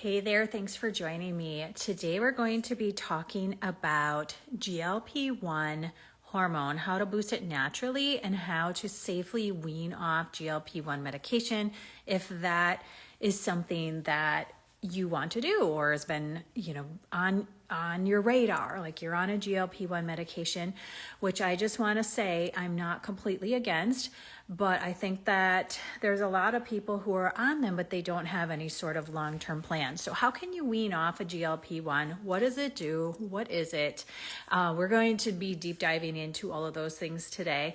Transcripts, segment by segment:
Hey there, thanks for joining me. Today we're going to be talking about GLP-1 hormone, how to boost it naturally, and how to safely wean off GLP-1 medication if that is something that you want to do or has been, on your radar, like you're on a GLP-1 medication, which I just want to say I'm not completely against, but I think that there's a lot of people who are on them, but they don't have any sort of long-term plan. So how can you wean off a GLP-1? What does it do? What is it? We're going to be deep diving into all of those things today.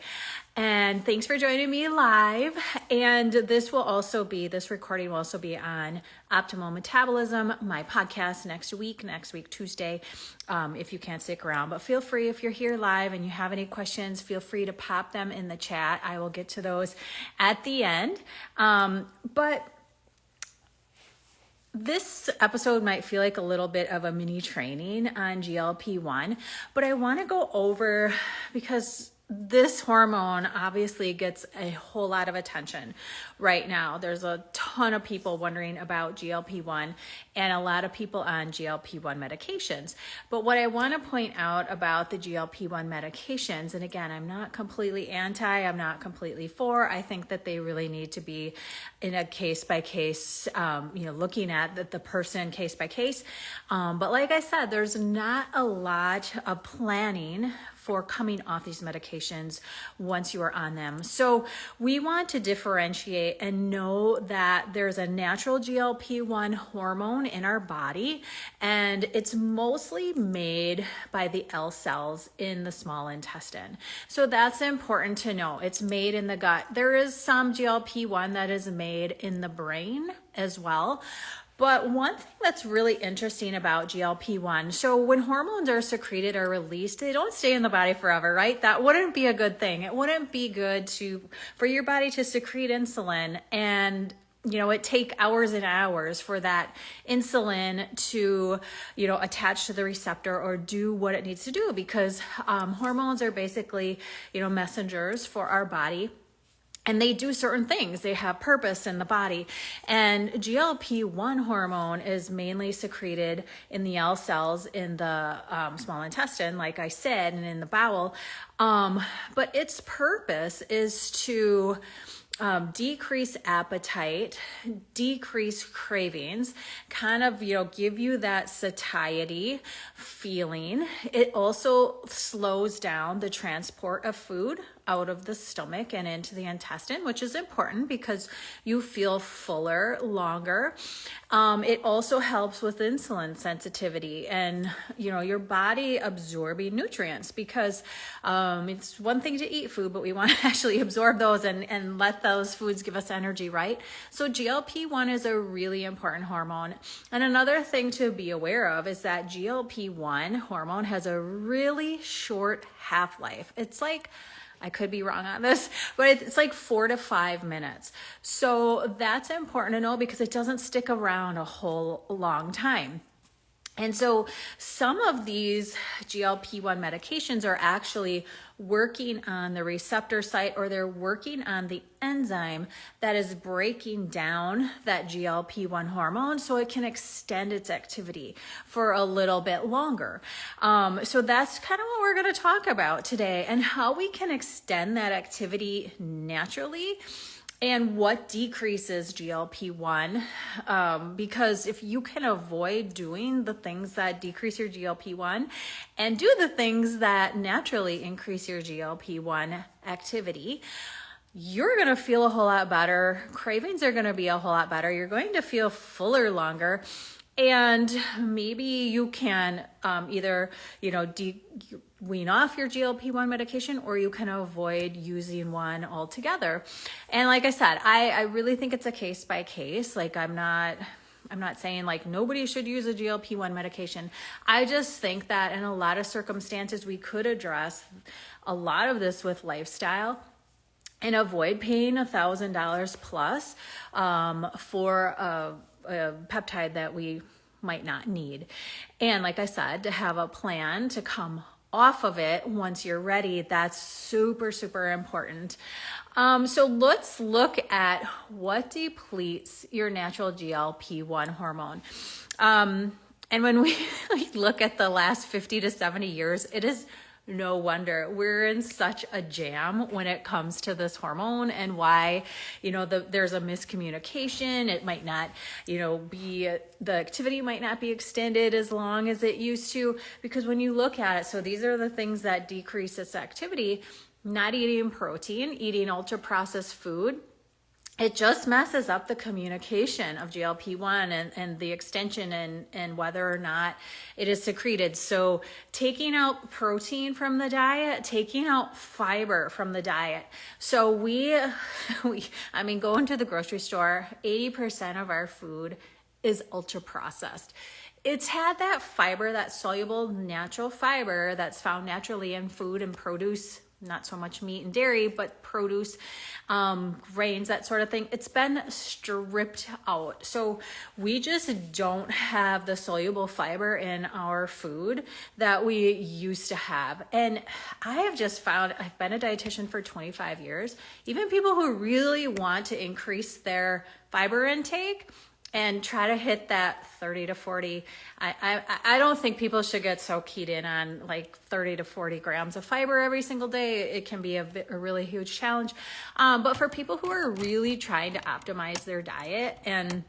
And thanks for joining me live. And this recording will also be on Optimal Metabolism, my podcast next week Tuesday, if you can't stick around. But feel free, if you're here live and you have any questions, feel free to pop them in the chat. I will get to those at the end. But this episode might feel like a little bit of a mini training on GLP-1, but I want to go over, because this hormone obviously gets a whole lot of attention right now. There's a ton of people wondering about GLP-1 and a lot of people on GLP-1 medications. But what I want to point out about the GLP-1 medications, and again, I'm not completely anti, I'm not completely for, I think that they really need to be in a case by case, looking at the person case by case. But like I said, there's not a lot of planning for coming off these medications once you are on them. So we want to differentiate and know that there's a natural GLP-1 hormone in our body, and it's mostly made by the L cells in the small intestine. So that's important to know. It's made in the gut. There is some GLP-1 that is made in the brain as well. But one thing that's really interesting about GLP-1, so when hormones are secreted or released, they don't stay in the body forever, right? That wouldn't be a good thing. It wouldn't be good for your body to secrete insulin and it take hours and hours for that insulin to, attach to the receptor or do what it needs to do, because hormones are basically, messengers for our body. And they do certain things. They have purpose in the body. And GLP-1 hormone is mainly secreted in the L cells in the small intestine, like I said, and in the bowel. But its purpose is to decrease appetite, decrease cravings, kind of, give you that satiety feeling. It also slows down the transport of food out of the stomach and into the intestine, which is important because you feel fuller longer. It also helps with insulin sensitivity and, your body absorbing nutrients, because it's one thing to eat food, but we want to actually absorb those and let those foods give us energy, right? So GLP-1 is a really important hormone. And another thing to be aware of is that GLP-1 hormone has a really short half-life. It's like, I could be wrong on this, but it's like 4 to 5 minutes. So that's important to know because it doesn't stick around a whole long time. And so some of these GLP-1 medications are actually working on the receptor site, or they're working on the enzyme that is breaking down that GLP-1 hormone so it can extend its activity for a little bit longer. So that's kind of what we're going to talk about today, and how we can extend that activity naturally. And what decreases GLP-1, because if you can avoid doing the things that decrease your GLP-1 and do the things that naturally increase your GLP-1 activity, you're going to feel a whole lot better. Cravings are going to be a whole lot better. You're going to feel fuller longer. And maybe you can either, wean off your GLP-1 medication, or you can avoid using one altogether. And like I said, I really think it's a case by case. Like I'm not saying like nobody should use a GLP-1 medication. I just think that in a lot of circumstances, we could address a lot of this with lifestyle and avoid paying $1,000 plus for a peptide that we might not need. And like I said, to have a plan to come off of it once you're ready. That's super, super important. So let's look at what depletes your natural GLP-1 hormone. And when we look at the last 50 to 70 years, it is no wonder we're in such a jam when it comes to this hormone, and why, there's a miscommunication. It might not, the activity might not be extended as long as it used to, because when you look at it, so these are the things that decrease its activity: not eating protein, eating ultra processed food. It just messes up the communication of GLP-1 and the extension and whether or not it is secreted. So taking out protein from the diet, taking out fiber from the diet. So going to the grocery store, 80% of our food is ultra processed. It's had that fiber, that soluble natural fiber that's found naturally in food and produce, not so much meat and dairy, but produce, grains, that sort of thing. It's been stripped out. So we just don't have the soluble fiber in our food that we used to have. And I have just found, I've been a dietitian for 25 years, even people who really want to increase their fiber intake and try to hit that 30 to 40. I don't think people should get so keyed in on like 30 to 40 grams of fiber every single day. It can be a really huge challenge. But for people who are really trying to optimize their diet and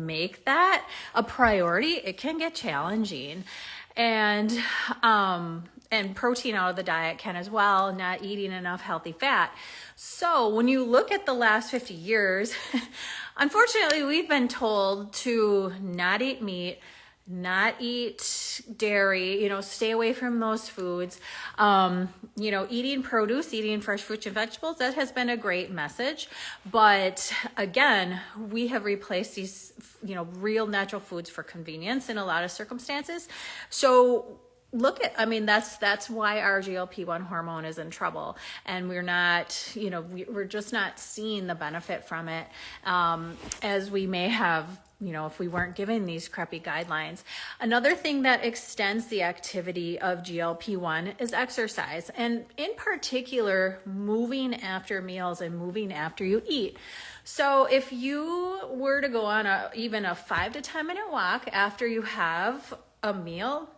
make that a priority, it can get challenging. And protein out of the diet can as well, not eating enough healthy fat. So when you look at the last 50 years, unfortunately, we've been told to not eat meat, not eat dairy, stay away from those foods. Eating produce, eating fresh fruits and vegetables, that has been a great message. But again, we have replaced these, real natural foods for convenience in a lot of circumstances. So that's why our GLP-1 hormone is in trouble, and we're not, we're just not seeing the benefit from it, as we may have, if we weren't given these crappy guidelines. Another thing that extends the activity of GLP-1 is exercise, and in particular, moving after meals and moving after you eat. So if you were to go on even a 5 to 10 minute walk after you have a meal,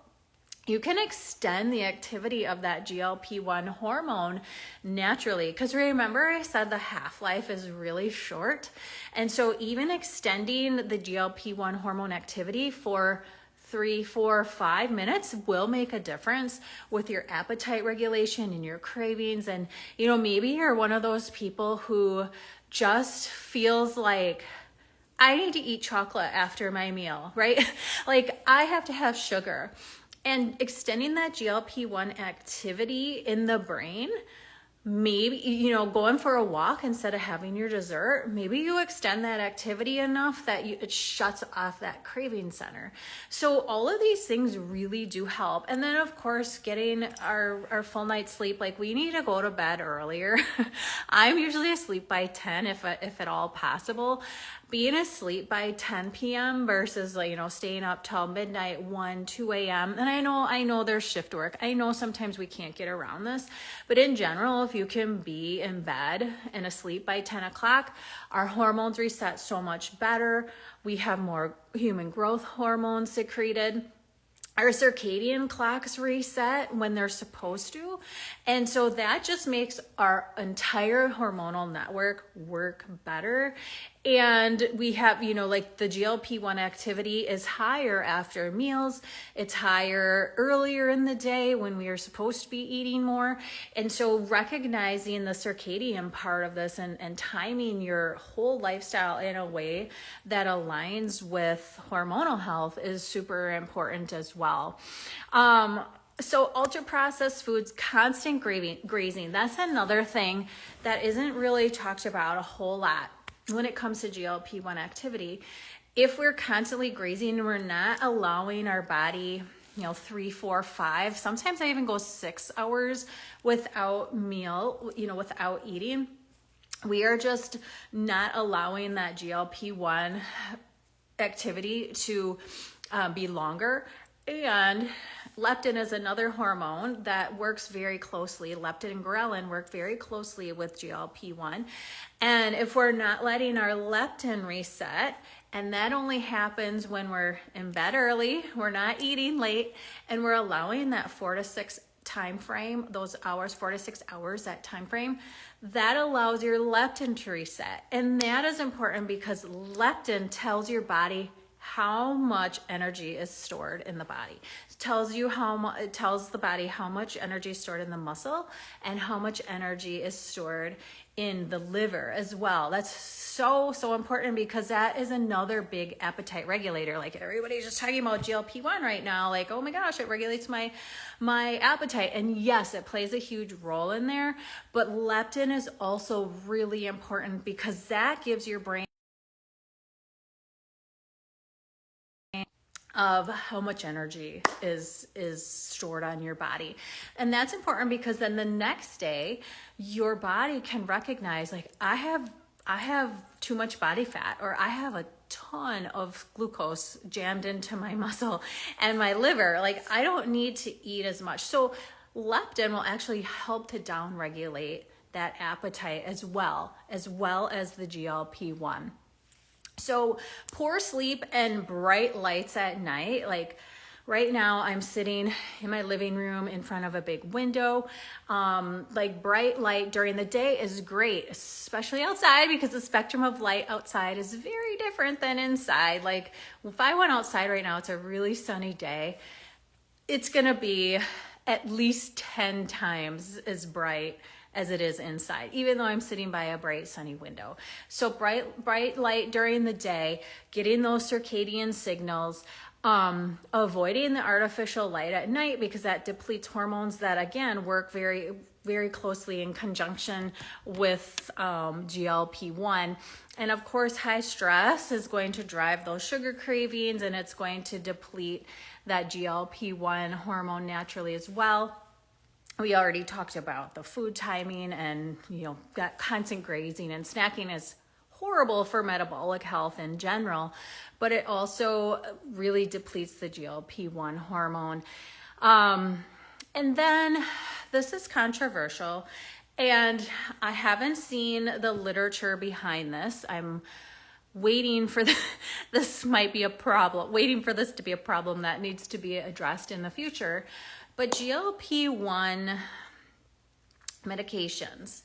you can extend the activity of that GLP-1 hormone naturally. Because remember, I said the half-life is really short. And so even extending the GLP-1 hormone activity for 3, 4, 5 minutes will make a difference with your appetite regulation and your cravings. And, maybe you're one of those people who just feels like, I need to eat chocolate after my meal, right? Like, I have to have sugar. And extending that GLP-1 activity in the brain, maybe, going for a walk instead of having your dessert, maybe you extend that activity enough that it shuts off that craving center. So all of these things really do help. And then, of course, getting our full night's sleep. Like, we need to go to bed earlier. I'm usually asleep by 10 if at all possible. Being asleep by 10 p.m. versus, staying up till midnight, 1, 2 a.m. And I know there's shift work. I know sometimes we can't get around this, but in general, if you can be in bed and asleep by 10 o'clock, our hormones reset so much better. We have more human growth hormones secreted. Our circadian clocks reset when they're supposed to. And so that just makes our entire hormonal network work better. And we have, like the GLP-1 activity is higher after meals. It's higher earlier in the day when we are supposed to be eating more. And so recognizing the circadian part of this and timing your whole lifestyle in a way that aligns with hormonal health is super important as well. So ultra processed foods, constant grazing, that's another thing that isn't really talked about a whole lot when it comes to GLP-1 activity. If we're constantly grazing, we're not allowing our body, 3, 4, 5, sometimes I even go 6 hours without without eating. We are just not allowing that GLP-1 activity to be longer. And leptin is another hormone that works very closely. Leptin and ghrelin work very closely with GLP-1. And if we're not letting our leptin reset, and that only happens when we're in bed early, we're not eating late, and we're allowing that 4 to 6 time frame, those hours, 4 to 6 hours, that time frame, that allows your leptin to reset. And that is important because leptin tells your body how much energy is stored in the body. It tells you it tells the body how much energy is stored in the muscle and how much energy is stored in the liver as well. That's so important because that is another big appetite regulator. Like everybody's just talking about GLP-1 right now, like, oh my gosh, it regulates my appetite. And yes, it plays a huge role in there, but leptin is also really important because that gives your brain of how much energy is stored on your body. And that's important because then the next day your body can recognize, like, I have too much body fat, or I have a ton of glucose jammed into my muscle and my liver. Like, I don't need to eat as much. So leptin will actually help to downregulate that appetite as well as the GLP-1. So poor sleep and bright lights at night, like right now I'm sitting in my living room in front of a big window. Like bright light during the day is great, especially outside, because the spectrum of light outside is very different than inside. Like if I went outside right now, it's a really sunny day, it's gonna be at least 10 times as bright as it is inside, even though I'm sitting by a bright sunny window. So bright light during the day, getting those circadian signals, avoiding the artificial light at night because that depletes hormones that again work very, very closely in conjunction with GLP-1. And of course, high stress is going to drive those sugar cravings, and it's going to deplete that GLP-1 hormone naturally as well. We already talked about the food timing, and that constant grazing and snacking is horrible for metabolic health in general, but it also really depletes the GLP-1 hormone. And then this is controversial, and I haven't seen the literature behind this. I'm waiting for this might be a problem, waiting for this to be a problem that needs to be addressed in the future. But GLP-1 medications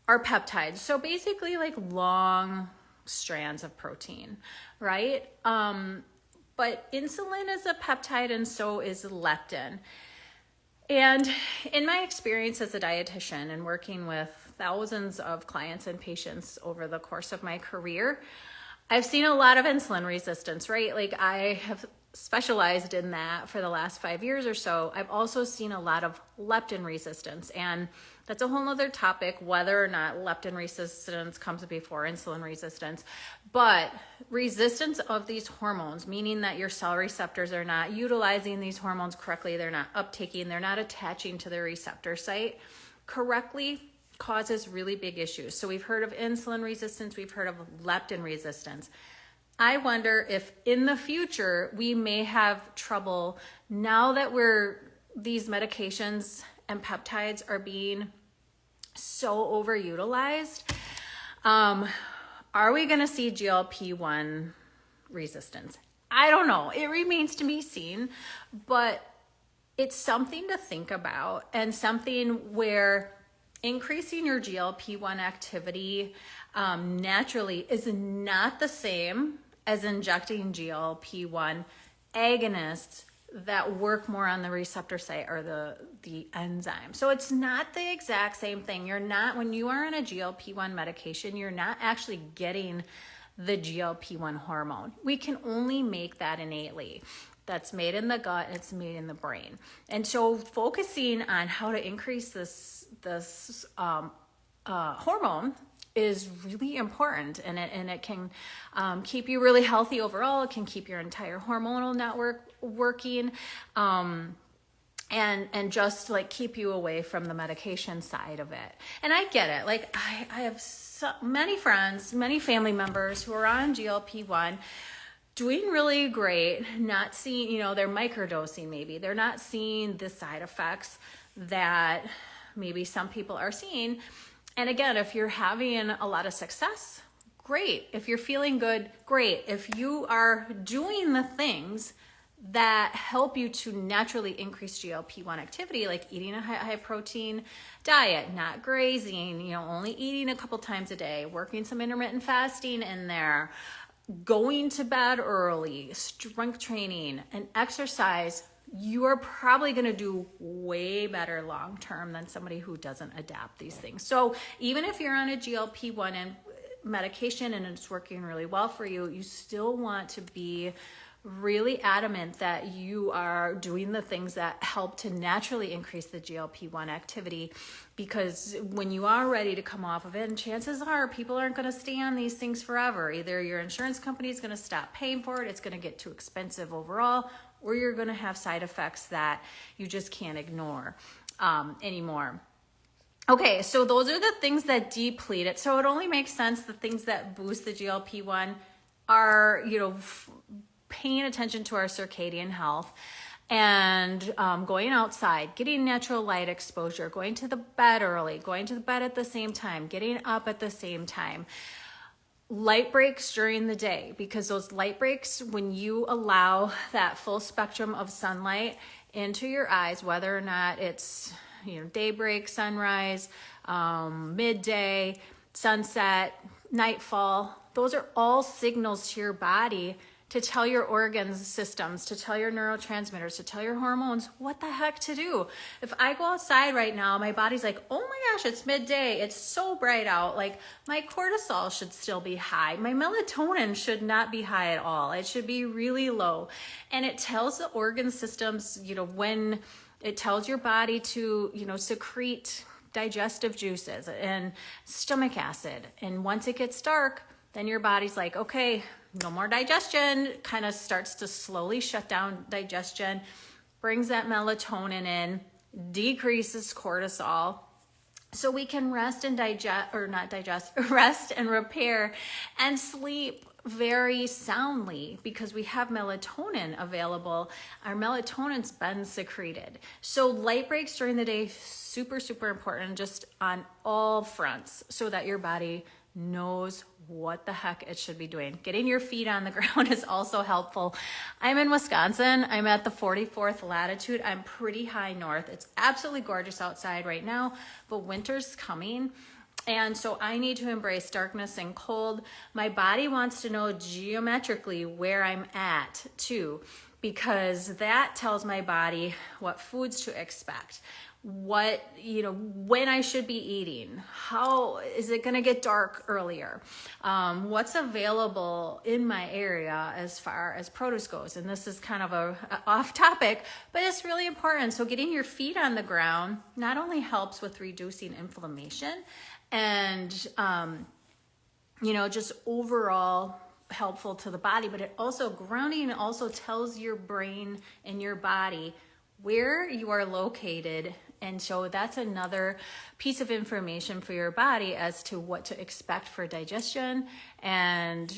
are peptides. So basically like long strands of protein, right? But insulin is a peptide, and so is leptin. And in my experience as a dietitian and working with thousands of clients and patients over the course of my career, I've seen a lot of insulin resistance, right? Like I have specialized in that for the last 5 years or so. I've also seen a lot of leptin resistance, and that's a whole other topic, whether or not leptin resistance comes before insulin resistance. But resistance of these hormones, meaning that your cell receptors are not utilizing these hormones correctly, they're not uptaking, they're not attaching to the receptor site correctly, causes really big issues. So we've heard of insulin resistance, we've heard of leptin resistance. I wonder if in the future we may have trouble now that these medications and peptides are being so overutilized. Are we going to see GLP-1 resistance? I don't know. It remains to be seen, but it's something to think about, and something where increasing your GLP-1 activity naturally is not the same as injecting GLP-1 agonists that work more on the receptor site or the enzyme. So it's not the exact same thing. When you are on a GLP-1 medication, you're not actually getting the GLP-1 hormone. We can only make that innately. That's made in the gut, it's made in the brain. And so focusing on how to increase this hormone is really important, and it can keep you really healthy overall. It can keep your entire hormonal network working, and just like keep you away from the medication side of it. And I get it. Like I have many friends, many family members who are on GLP-1 doing really great, not seeing, they're microdosing maybe. They're not seeing the side effects that maybe some people are seeing. And again, if you're having a lot of success, great. If you're feeling good, great. If you are doing the things that help you to naturally increase GLP-1 activity, like eating a high protein diet, not grazing, only eating a couple times a day, working some intermittent fasting in there, going to bed early, strength training, and exercise, you are probably going to do way better long term than somebody who doesn't adapt these things. So even if you're on a GLP-1 and medication and it's working really well for you, you still want to be really adamant that you are doing the things that help to naturally increase the GLP-1 activity, because when you are ready to come off of it, and chances are people aren't going to stay on these things forever. Either your insurance company is going to stop paying for it, it's going to get too expensive overall, or you're going to have side effects that you just can't ignore anymore. Okay, so those are the things that deplete it. So it only makes sense the things that boost the GLP-1 are, paying attention to our circadian health and going outside, getting natural light exposure, going to the bed early, going to the bed at the same time, getting up at the same time. Light breaks during the day, because those light breaks, when you allow that full spectrum of sunlight into your eyes, whether or not it's daybreak, sunrise, midday, sunset, nightfall, those are all signals to your body to tell your organs systems, to tell your neurotransmitters, to tell your hormones what the heck to do. If I go outside right now, my body's like, oh my gosh, it's midday. It's so bright out. Like, my cortisol should still be high. My melatonin should not be high at all. It should be really low. And it tells the organ systems, when it tells your body to, secrete digestive juices and stomach acid. And once it gets dark, then your body's like, okay, no more digestion, kind of starts to slowly shut down digestion, brings that melatonin in, decreases cortisol, so we can rest and rest and repair and sleep very soundly, because we have melatonin available. Our melatonin's been secreted. So light breaks during the day, super, super important, just on all fronts, so that your body knows what the heck it should be doing. Getting your feet on the ground is also helpful. I'm in Wisconsin. I'm at the 44th latitude. I'm pretty high north. It's absolutely gorgeous outside right now, but winter's coming. And so I need to embrace darkness and cold. My body wants to know geometrically where I'm at too, because that tells my body what foods to expect, what, when I should be eating, how is it going to get dark earlier, what's available in my area as far as produce goes. And this is kind of a off topic, but it's really important. So getting your feet on the ground not only helps with reducing inflammation and, just overall helpful to the body, but it also, grounding also tells your brain and your body where you are located. And so that's another piece of information for your body as to what to expect for digestion and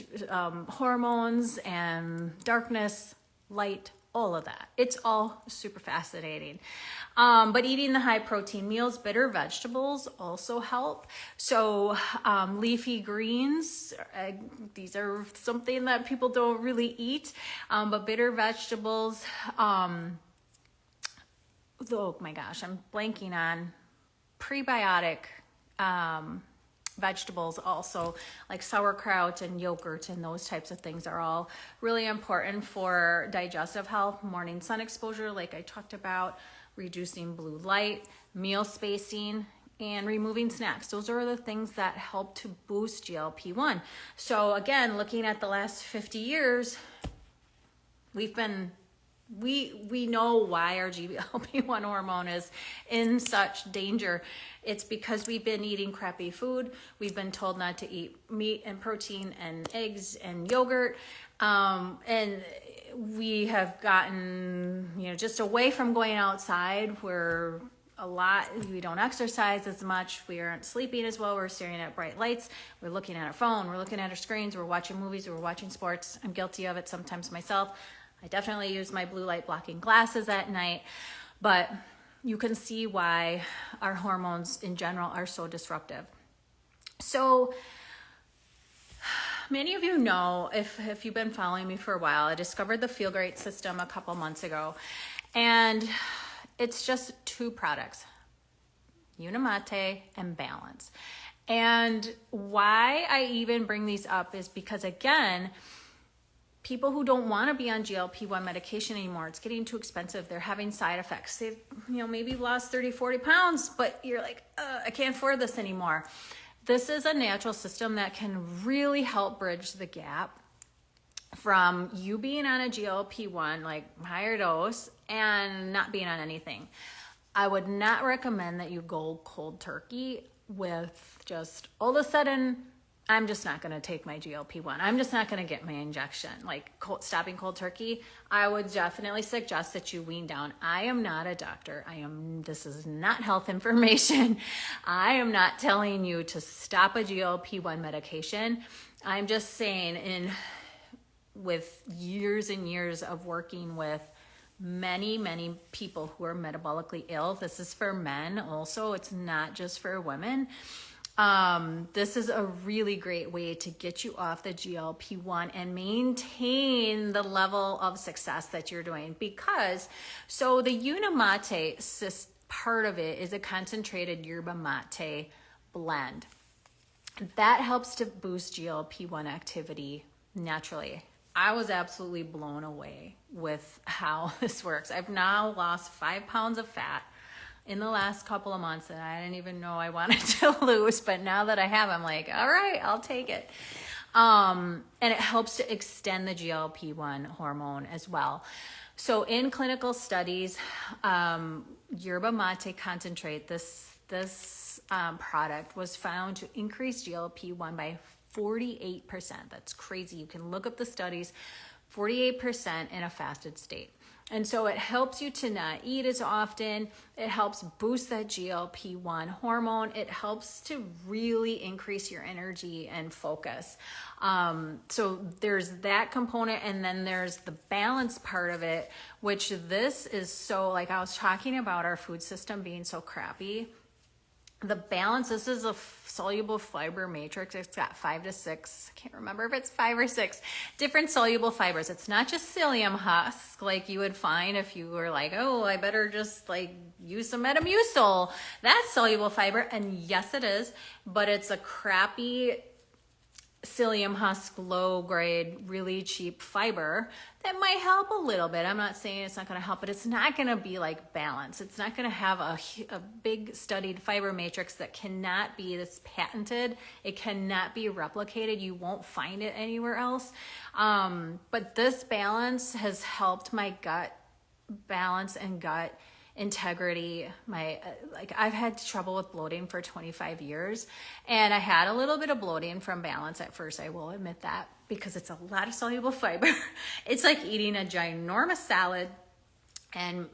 hormones and darkness, light, all of that. It's all super fascinating. But eating the high protein meals, bitter vegetables also help. So leafy greens, these are something that people don't really eat, but bitter vegetables, oh my gosh, I'm blanking on prebiotic vegetables also, like sauerkraut and yogurt and those types of things are all really important for digestive health. Morning sun exposure, like I talked about, reducing blue light, meal spacing, and removing snacks. Those are the things that help to boost GLP-1. So again, looking at the last 50 years, we know why our GLP-1 hormone is in such danger. It's because we've been eating crappy food. We've been told not to eat meat and protein and eggs and yogurt. And we have gotten, just away from going outside. We're a lot. We don't exercise as much. We aren't sleeping as well. We're staring at bright lights. We're looking at our phone. We're looking at our screens. We're watching movies. We're watching sports. I'm guilty of it sometimes myself. I definitely use my blue light blocking glasses at night, but you can see why our hormones in general are so disruptive. So many of you know, if you've been following me for a while, I discovered the Feel Great system a couple months ago, and it's just 2 products, Unimate and Balance. And why I even bring these up is because, again, people who don't want to be on GLP-1 medication anymore, it's getting too expensive. They're having side effects. They've, maybe lost 30, 40 pounds, but you're like, I can't afford this anymore. This is a natural system that can really help bridge the gap from you being on a GLP-1, like higher dose, and not being on anything. I would not recommend that you go cold turkey with just all of a sudden, I'm just not going to take my GLP-1. I'm just not going to get my injection. Like stopping cold turkey, I would definitely suggest that you wean down. I am not a doctor. This is not health information. I am not telling you to stop a GLP-1 medication. I'm just saying, with years and years of working with many, many people who are metabolically ill, this is for men also. It's not just for women. This is a really great way to get you off the GLP-1 and maintain the level of success that you're doing, because so the Unimate part of it is a concentrated yerba mate blend that helps to boost GLP-1 activity naturally. I was absolutely blown away with how this works. I've now lost 5 pounds of fat in the last couple of months, and I didn't even know I wanted to lose, but now that I have, I'm like, all right, I'll take it. And it helps to extend the GLP-1 hormone as well. So in clinical studies, yerba mate concentrate, this product was found to increase GLP-1 by 48%. That's crazy. You can look up the studies, 48% in a fasted state. And so it helps you to not eat as often. It helps boost that GLP-1 hormone. It helps to really increase your energy and focus. So there's that component, and then there's the balance part of it, which this is so, like I was talking about our food system being so crappy. The balance, this is a soluble fiber matrix. It's got 5 to 6, I can't remember if it's 5 or 6 different soluble fibers. It's not just psyllium husk like you would find if you were like, oh, I better just like use some Metamucil. That's soluble fiber. And yes, it is, but it's a crappy psyllium husk, low grade, really cheap fiber that might help a little bit. I'm not saying it's not going to help, but it's not going to be like balance. It's not going to have a big studied fiber matrix that cannot be this patented. It cannot be replicated. You won't find it anywhere else. But this balance has helped my gut balance and gut integrity. I've had trouble with bloating for 25 years, and I had a little bit of bloating from balance at first, I will admit that, because it's a lot of soluble fiber. It's like eating a ginormous salad and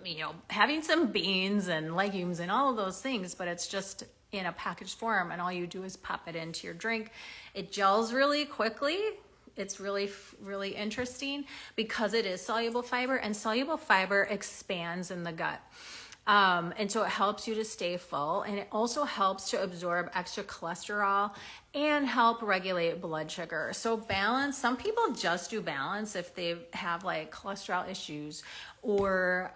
having some beans and legumes and all of those things, but it's just in a packaged form, and all you do is pop it into your drink. It gels really quickly. It's really, really interesting because it is soluble fiber, and soluble fiber expands in the gut. And so it helps you to stay full, and it also helps to absorb extra cholesterol and help regulate blood sugar. So balance, some people just do balance if they have like cholesterol issues or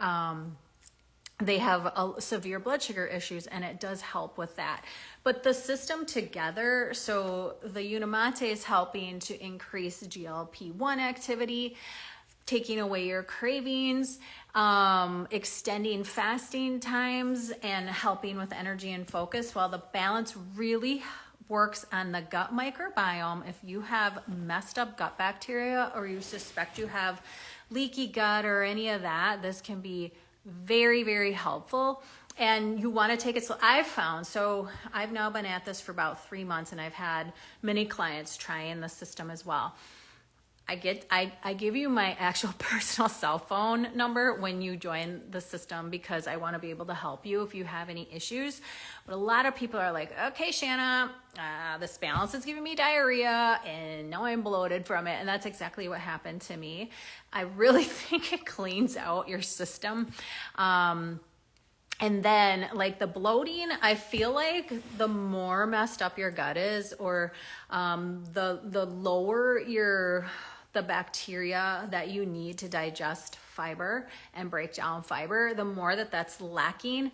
they have severe blood sugar issues, and it does help with that. But the system together, so the Unimate is helping to increase GLP-1 activity, taking away your cravings, extending fasting times, and helping with energy and focus, while the balance really works on the gut microbiome. If you have messed up gut bacteria, or you suspect you have leaky gut or any of that, this can be very, very helpful. And you want to take it. So I've now been at this for about 3 months, and I've had many clients trying the system as well. I give you my actual personal cell phone number when you join the system, because I want to be able to help you if you have any issues. But a lot of people are like, okay, Shanna, this balance is giving me diarrhea and now I'm bloated from it. And that's exactly what happened to me. I really think it cleans out your system. And then like the bloating, I feel like the more messed up your gut is, or the lower the bacteria that you need to digest fiber and break down fiber, the more that's lacking,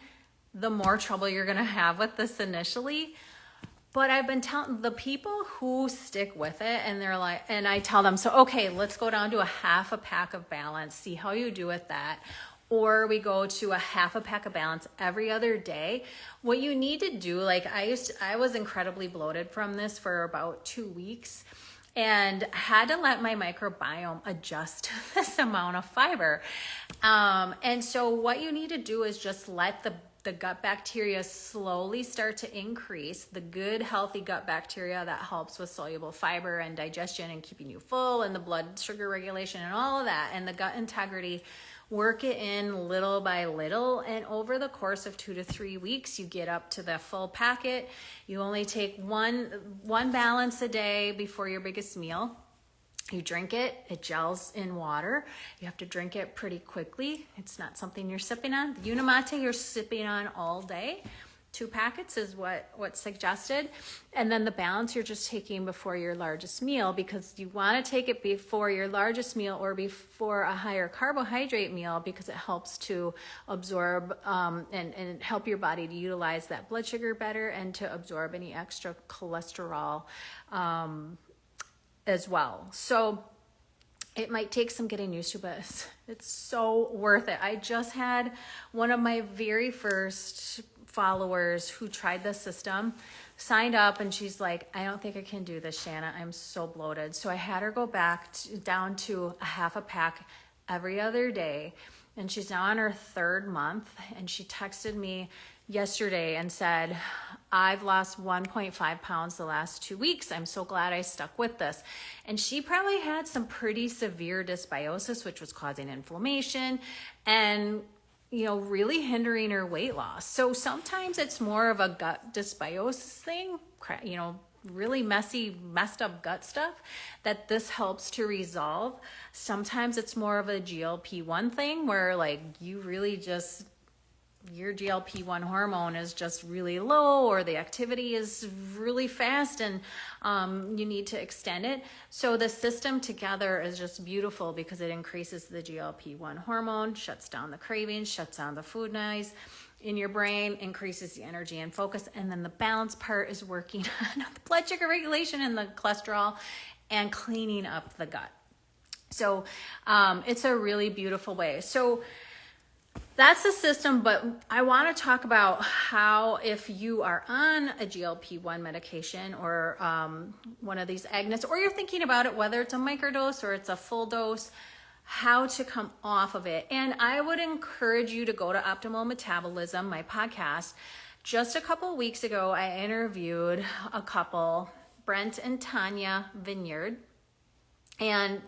the more trouble you're gonna have with this initially. But I've been telling the people who stick with it, and they're like, and I tell them, so okay, let's go down to a half a pack of Balance, see how you do with that. Or we go to a half a pack of Balance every other day. What you need to do, like I was incredibly bloated from this for about 2 weeks, and had to let my microbiome adjust to this amount of fiber. And so what you need to do is just let the gut bacteria slowly start to increase, the good healthy gut bacteria that helps with soluble fiber and digestion and keeping you full, and the blood sugar regulation and all of that, and the gut integrity. Work it in little by little, and over the course of 2 to 3 weeks, you get up to the full packet. You only take one Balance a day before your biggest meal. You drink it, it gels in water. You have to drink it pretty quickly. It's not something you're sipping on. The Unimate you're sipping on all day. 2 packets is what's suggested. And then the Balance you're just taking before your largest meal, because you want to take it before your largest meal or before a higher carbohydrate meal, because it helps to absorb and help your body to utilize that blood sugar better and to absorb any extra cholesterol as well. So it might take some getting used to, but it's so worth it. I just had one of my very first followers who tried the system, signed up, and she's like, I don't think I can do this, Shanna. I'm so bloated. So I had her go back down to a half a pack every other day. And she's now on her 3rd month. And she texted me yesterday and said, I've lost 1.5 pounds the last 2 weeks. I'm so glad I stuck with this. And she probably had some pretty severe dysbiosis, which was causing inflammation and really hindering her weight loss. So sometimes it's more of a gut dysbiosis thing, really messed up gut stuff that this helps to resolve. Sometimes it's more of a GLP-1 thing where like you really just, your GLP-1 hormone is just really low, or the activity is really fast and you need to extend it. So the system together is just beautiful because it increases the GLP-1 hormone, shuts down the cravings, shuts down the food noise in your brain, increases the energy and focus. And then the Balance part is working on the blood sugar regulation and the cholesterol and cleaning up the gut. So it's a really beautiful way. So that's the system, but I want to talk about how, if you are on a GLP-1 medication or one of these agonists, or you're thinking about it, whether it's a microdose or it's a full dose, how to come off of it. And I would encourage you to go to Optimal Metabolism, my podcast. Just a couple of weeks ago, I interviewed a couple, Brent and Tanya Vineyard, and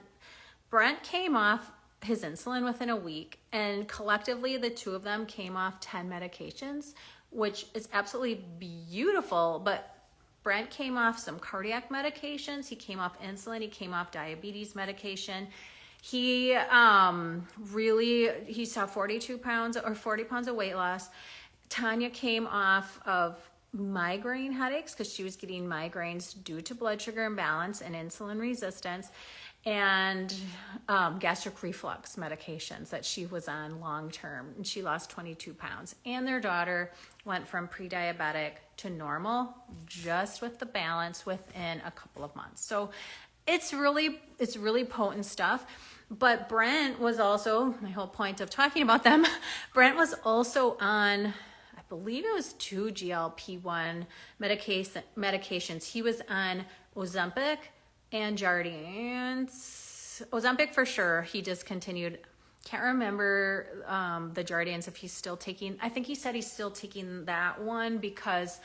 Brent came off his insulin within a week, and collectively the two of them came off 10 medications, which is absolutely beautiful. But Brent came off some cardiac medications, he came off insulin, he came off diabetes medication. He saw 42 pounds or 40 pounds of weight loss. Tanya came off of migraine headaches because she was getting migraines due to blood sugar imbalance and insulin resistance, and gastric reflux medications that she was on long term, and she lost 22 pounds. And their daughter went from pre-diabetic to normal just with the Balance within a couple of months. So it's really potent stuff. But Brent was also, my whole point of talking about them, Brent was also on, I believe it was 2 GLP-1 medications. He was on Ozempic and Jardiance. Ozempic for sure, he discontinued. Can't remember the Jardiance if he's still taking. I think he said he's still taking that one because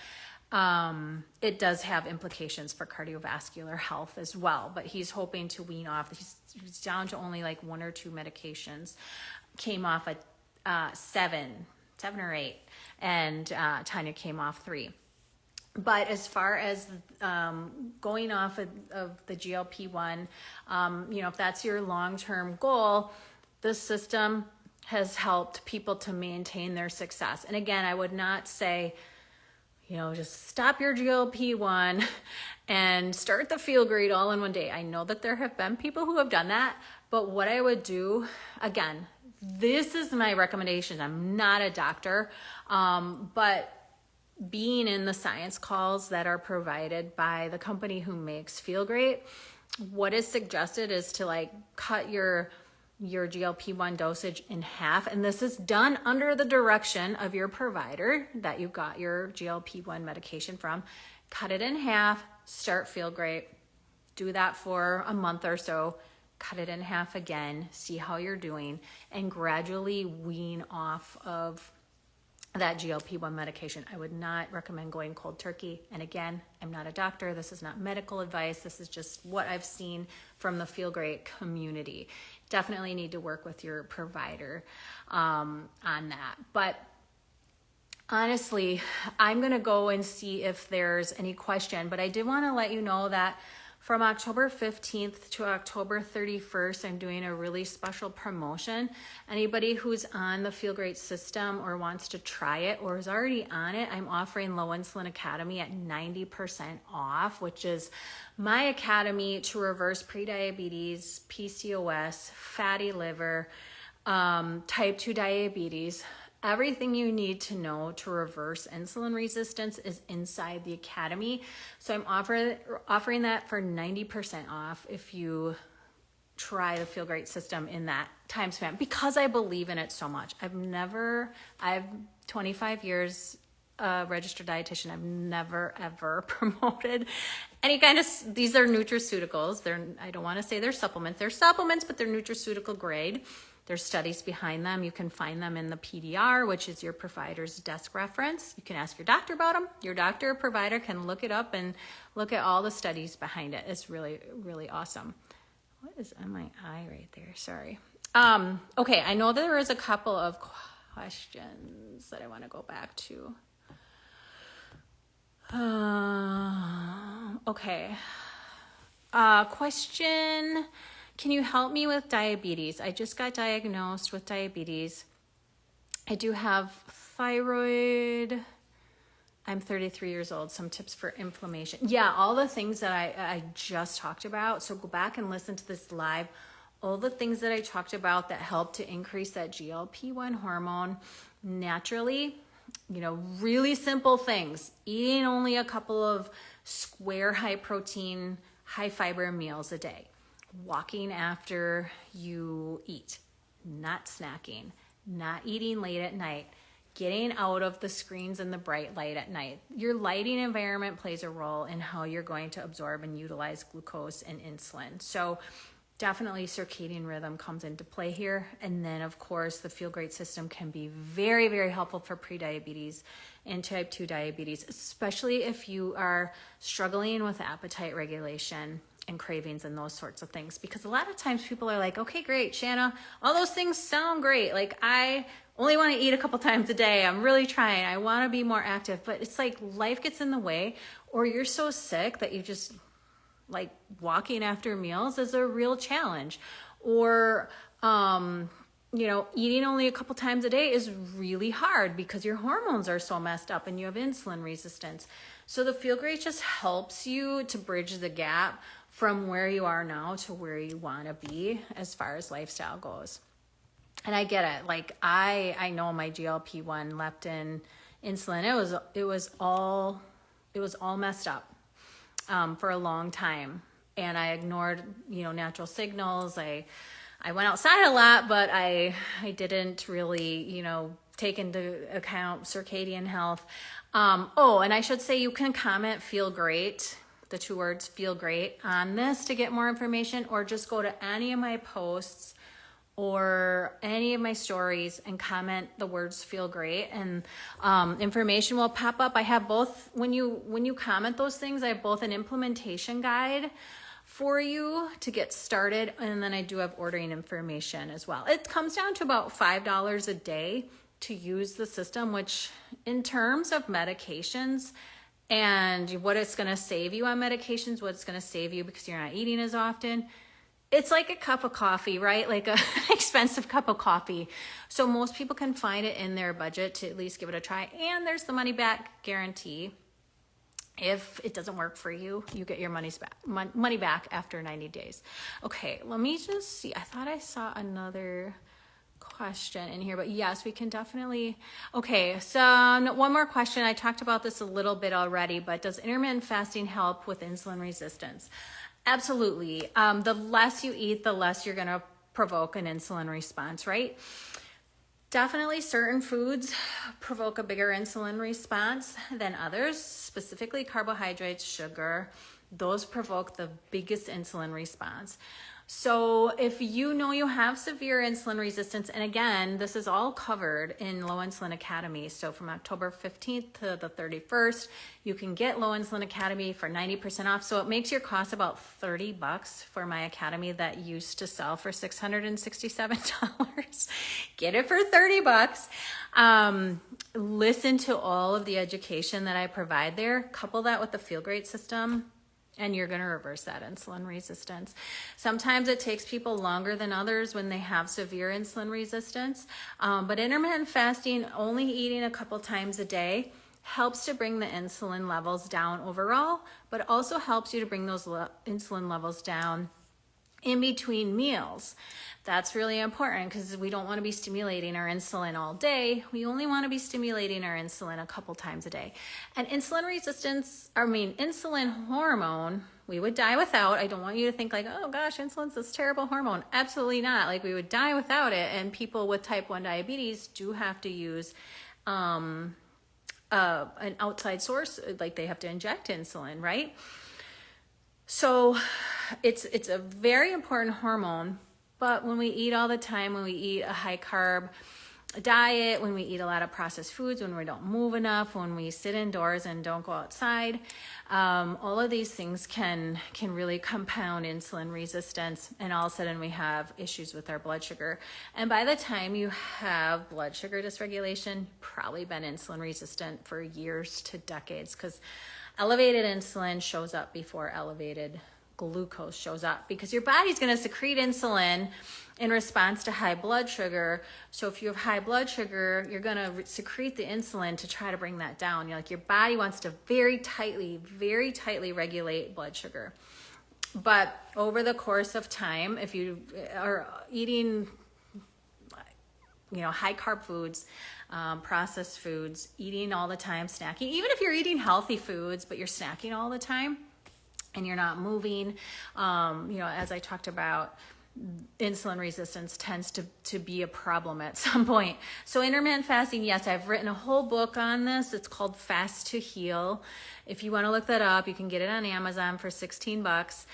it does have implications for cardiovascular health as well, but he's hoping to wean off. He's down to only like 1 or 2 medications, came off at 7 or 8, and Tanya came off 3. But as far as going off of the GLP-1, if that's your long-term goal, this system has helped people to maintain their success. And again, I would not say, just stop your GLP-1 and start the Feel Great all in one day. I know that there have been people who have done that, but what I would do, again, this is my recommendation. I'm not a doctor, but being in the science calls that are provided by the company who makes Feel Great, what is suggested is to cut your GLP-1 dosage in half. And this is done under the direction of your provider that you got your GLP-1 medication from. Cut it in half, start Feel Great. Do that for a month or so. Cut it in half again, see how you're doing, and gradually wean off of that GLP-1 medication. I would not recommend going cold turkey. And again, I'm not a doctor. This is not medical advice. This is just what I've seen from the Feel Great community. Definitely need to work with your provider on that. But honestly, I'm going to go and see if there's any question. But I did want to let you know that from October 15th to October 31st, I'm doing a really special promotion. Anybody who's on the Feel Great system or wants to try it or is already on it, I'm offering Low Insulin Academy at 90% off, which is my academy to reverse prediabetes, PCOS, fatty liver, type 2 diabetes. Everything you need to know to reverse insulin resistance is inside the academy. So I'm offering that for 90% off if you try the Feel Great system in that time span, because I believe in it so much. I've 25 years registered dietitian. I've never ever promoted any kind of, these are nutraceuticals. I don't want to say they're supplements. They're supplements, but they're nutraceutical grade. There's studies behind them. You can find them in the PDR, which is your provider's desk reference. You can ask your doctor about them. Your doctor or provider can look it up and look at all the studies behind it. It's really, really awesome. What is on my eye right there? Sorry. Okay, I know there is a couple of questions that I want to go back to. Okay. Question. Can you help me with diabetes? I just got diagnosed with diabetes. I do have thyroid. I'm 33 years old. Some tips for inflammation. Yeah, all the things that I just talked about. So go back and listen to this live. All the things that I talked about that help to increase that GLP-1 hormone naturally. Really simple things. Eating only a couple of square high protein, high fiber meals a day. Walking after you eat, not snacking, not eating late at night, getting out of the screens and the bright light at night. Your lighting environment plays a role in how you're going to absorb and utilize glucose and insulin. So definitely circadian rhythm comes into play here. And then of course the Feel Great system can be very, very helpful for prediabetes and type 2 diabetes, especially if you are struggling with appetite regulation and cravings and those sorts of things. Because a lot of times people are like, okay, great, Shanna, all those things sound great. I only want to eat a couple times a day. I'm really trying. I want to be more active. But it's like life gets in the way, or you're so sick that you just walking after meals is a real challenge. Or, eating only a couple times a day is really hard because your hormones are so messed up and you have insulin resistance. So the Feel Great just helps you to bridge the gap from where you are now to where you want to be as far as lifestyle goes. And I get it. I know my GLP-1, leptin, insulin, it was all messed up for a long time. And I ignored, natural signals. I went outside a lot, but I didn't really, take into account circadian health. And I should say you can comment Feel Great, the 2 words Feel Great, on this to get more information, or just go to any of my posts or any of my stories and comment the words "feel great," and information will pop up. I have both, when you comment those things, I have both an implementation guide for you to get started, and then I do have ordering information as well. It comes down to about $5 a day to use the system, which in terms of medications and what it's going to save you on medications, what it's going to save you because you're not eating as often, it's like a cup of coffee, right? Like an expensive cup of coffee. So most people can find it in their budget to at least give it a try. And there's the money back guarantee. If it doesn't work for you, you get your money back after 90 days. Okay, let me just see. I thought I saw another question in here, but yes, we can definitely. Okay, so one more question. I talked about this a little bit already, but does intermittent fasting help with insulin resistance? Absolutely. The less you eat, the less you're going to provoke an insulin response, right? Definitely certain foods provoke a bigger insulin response than others, specifically carbohydrates, sugar. Those provoke the biggest insulin response. So if you know you have severe insulin resistance, and again, this is all covered in Low Insulin Academy. So from October 15th to the 31st, you can get Low Insulin Academy for 90% off. So it makes your cost about $30 for my academy that used to sell for $667. Get it for $30. Listen to all of the education that I provide there. Couple that with the Feel Great system, and you're going to reverse that insulin resistance. Sometimes it takes people longer than others when they have severe insulin resistance, but intermittent fasting, only eating a couple times a day, helps to bring the insulin levels down overall, but also helps you to bring those insulin levels down in between meals. That's really important because we don't want to be stimulating our insulin all day. We only want to be stimulating our insulin a couple times a day. And insulin hormone, we would die without. I don't want you to think like, oh gosh, insulin's this terrible hormone. Absolutely not. Like, we would die without it. And people with type 1 diabetes do have to use an outside source, like they have to inject insulin, right? So it's a very important hormone. But when we eat all the time, when we eat a high carb diet, when we eat a lot of processed foods, when we don't move enough, when we sit indoors and don't go outside, all of these things can really compound insulin resistance, and all of a sudden we have issues with our blood sugar. And by the time you have blood sugar dysregulation, you've probably been insulin resistant for years to decades, because elevated insulin shows up before elevated glucose shows up, because your body's going to secrete insulin in response to high blood sugar. So if you have high blood sugar, you're going to secrete the insulin to try to bring that down. Your body wants to very tightly regulate blood sugar. But over the course of time, if you are eating high carb foods, processed foods, eating all the time, snacking, even if you're eating healthy foods but you're snacking all the time and you're not moving, as I talked about, insulin resistance tends to be a problem at some point. So intermittent fasting, yes, I've written a whole book on this. It's called Fast to Heal. If you want to look that up, you can get it on Amazon for $16.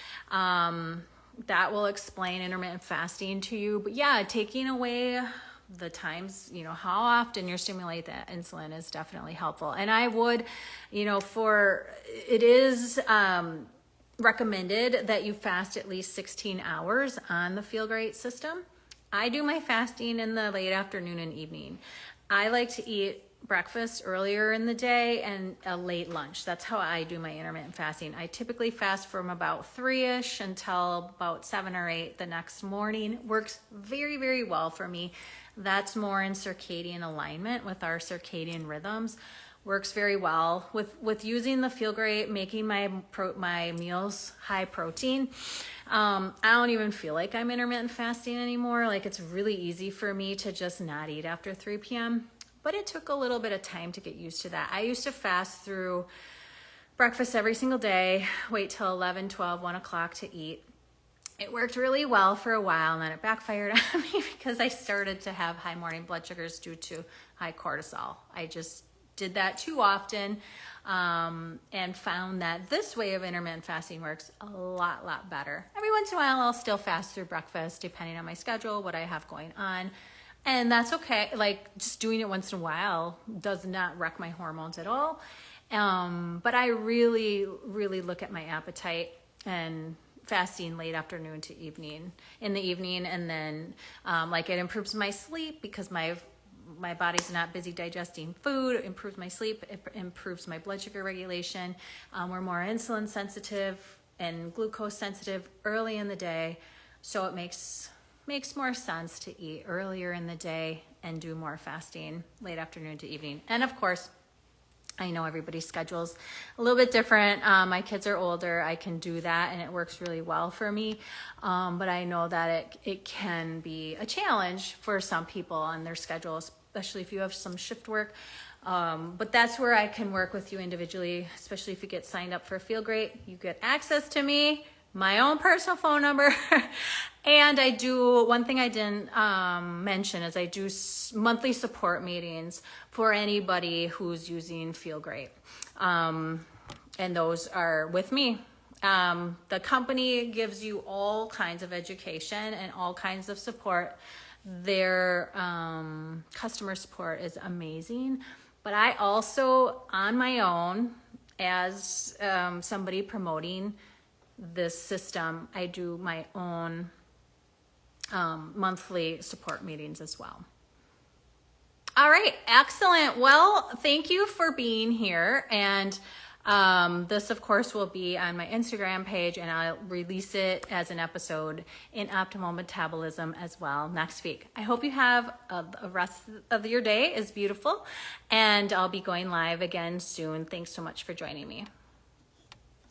That will explain intermittent fasting to you. But yeah, taking away the times, how often you stimulate that insulin is definitely helpful. And I would, it is recommended that you fast at least 16 hours on the Feel Great system. I do my fasting in the late afternoon and evening. I like to eat breakfast earlier in the day and a late lunch. That's how I do my intermittent fasting. I typically fast from about 3-ish until about 7 or 8 the next morning. Works very, very well for me. That's more in circadian alignment with our circadian rhythms. Works very well with using the Feel Great, making my meals high protein. I don't even feel like I'm intermittent fasting anymore. Like, it's really easy for me to just not eat after 3 p.m. But it took a little bit of time to get used to that. I used to fast through breakfast every single day, wait till 11, 12, 1 o'clock to eat. It worked really well for a while, and then it backfired on me because I started to have high morning blood sugars due to high cortisol. I just did that too often, and found that this way of intermittent fasting works a lot better. Every once in a while, I'll still fast through breakfast, depending on my schedule, what I have going on. And that's okay. Like, just doing it once in a while does not wreck my hormones at all. But I really look at my appetite and fasting late afternoon to in the evening. And then, like, it improves my sleep because my body's not busy digesting food. It improves my sleep. It improves my blood sugar regulation. We're more insulin sensitive and glucose sensitive early in the day. So it makes more sense to eat earlier in the day and do more fasting late afternoon to evening. And of course, I know everybody's schedule's a little bit different. My kids are older. I can do that and it works really well for me. But I know that it can be a challenge for some people on their schedule, especially if you have some shift work. But that's where I can work with you individually, especially if you get signed up for Feel Great. You get access to me, my own personal phone number. And I do, one thing I didn't mention is I do monthly support meetings for anybody who's using Feel Great. And those are with me. The company gives you all kinds of education and all kinds of support. Their customer support is amazing. But I also, on my own, as somebody promoting this system, I do my own monthly support meetings as well. All right, excellent. Well, thank you for being here. And this, of course, will be on my Instagram page, and I'll release it as an episode in Optimal Metabolism as well next week. I hope you have the rest of your day is beautiful, and I'll be going live again soon. Thanks so much for joining me.